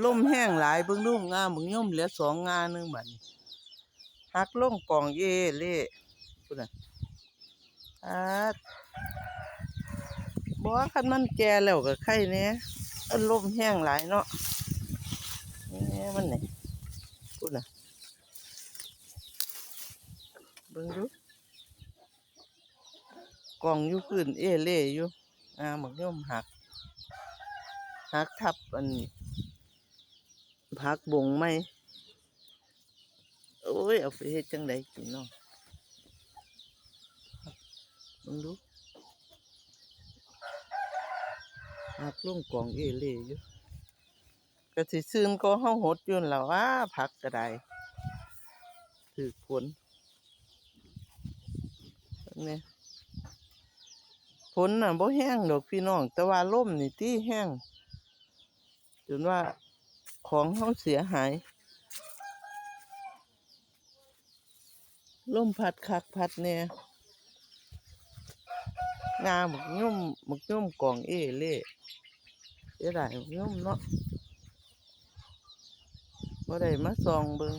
ลมแห้งหลายเบิ่งดูงาเบิ่งย่อมเหลือ2งาหนึงบัดนี้หักลงปองเย่เล่พุ่นน่ะอาดบ่คันมันแก่แล้วก็ไข่แหน่ลมแห้งหลายเนาะแหน่มันนี่พุ่นน่ะเบิ่งดูกองอยู่พื้นเอเล่อยู่งาบักย่อมหักทับอันผักบงไหมโอ้ยเอาไปเฮ็ดจังไดกินเนาะเบิ่งดูหักลงกองเอเล่อยู่ก็สิซื่นก็เฮาหดอยู่นั่นล่ะว่าผักก็ได้ถูกฝนนี่ฝนน่ะบ่แห้งดอกพี่น้องแต่ว่าลมนี่ติแห้งจนว่าของเฮาเสียหายลมพัดคักพัดแน่งาบักย่อมกองเอเล่เสียดายบักย่อมเนาะบ่ได้มาส่องเบิ่ง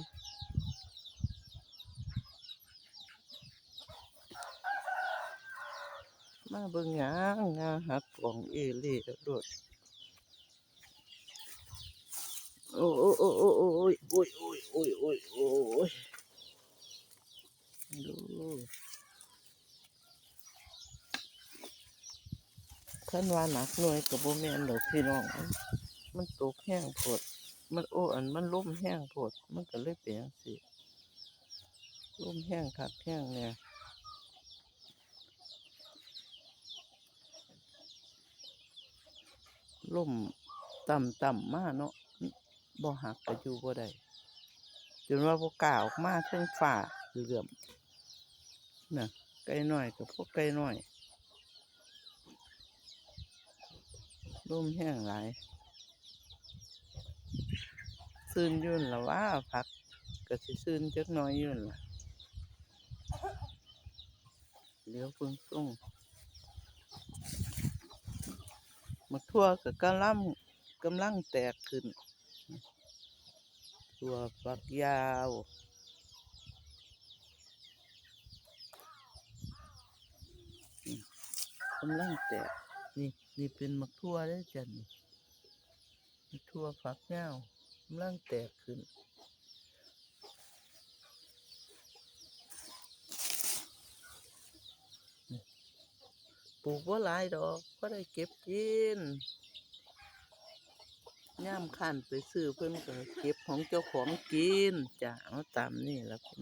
มาเบิ่งหยังงาหักกองเอเล่โดดโอ้โอ้โอ้โอ้โอ้ยโอ้ยโอ้ยโอ้ยโอ้ยโอ้ยดูคันว่าหนักหน่วยก็บ่แม่นดอกพี่น้องมันตกแห้งโพดมันมันลมแห้งโพดมันก็เลยเป็นจังซี่ลมแห้งคักแห้งแน่ลมต่ำมาเนาะบ่หักก็อยู่บ่ได้จนว่าบ่กล้าออกมาเทิงฟ้าเหลื่อมน่ะไก่น้อยก็พวกไก่น้อยลมแห้งหลายซื่นอยู่นั่นล่ะว่าผักก็สิซื่นจักหน่อยอยู่นั่นล่ะเดี๋ยวเพิ่งส่งมักทั่วก็กำลังแตกขึ้นตัวฝักยาวกำลังแตกนี่เป็นมักทั่วเด้อจ้ะนี่มักทั่วฝักยาวกำลังแตกขึ้นปลูกบ่หลายดอกบ่ได้เก็บกินยามคั้นไปซื้อเพิ่นก็เก็บของเจ้าของกินจ้ะเอาตามนี่ล่ะ